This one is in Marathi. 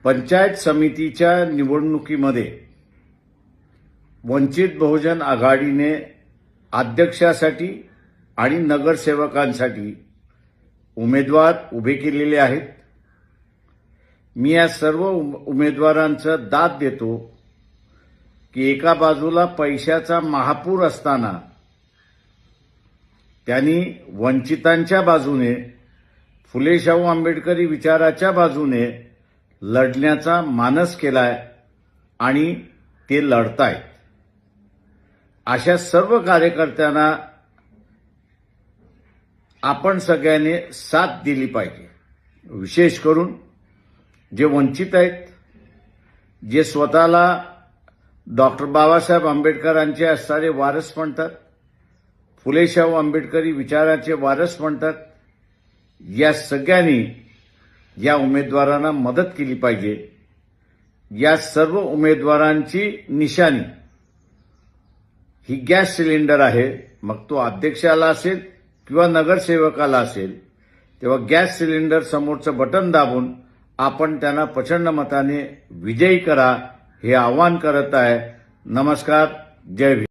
पंचायत समितीच्या निवडणुकीमध्ये वंचित बहुजन आघाडीने अध्यक्षासाठी आणि नगरसेवकांसाठी उमेदवार उभे केलेले आहेत। मी या सर्व उमेदवारांचा दाद देतो की एका बाजूला पैशाचा महापूर असताना त्यांनी वंचितांच्या बाजूने, फुले शाहू आंबेडकरी विचाराच्या बाजूने लढण्याचा मानस केलाय आणि ते लढतायत। अशा सर्व कार्यकर्त्यांना आपण सगळ्यांनी साथ दिली पाहिजे। विशेष करून जे वंचित आहेत, जे स्वतःला डॉक्टर बाबासाहेब आंबेडकरांचे असणारे वारस म्हणतात, फुले शाहू आंबेडकरी विचाराचे वारस म्हणतात, या सगळ्यांनी या उमेदवारांना मदत केली पाहिजे। या सर्व उमेदवारांची निशाणी ही गॅस सिलेंडर आहे। मग तो अध्यक्षाला असेल किंवा नगरसेवकाला असेल, तेव्हा गॅस सिलेंडर समोरचं बटन दाबून आपण त्यांना प्रचंड मताने विजयी करा हे आवाहन करत आहे। नमस्कार, जय भीम।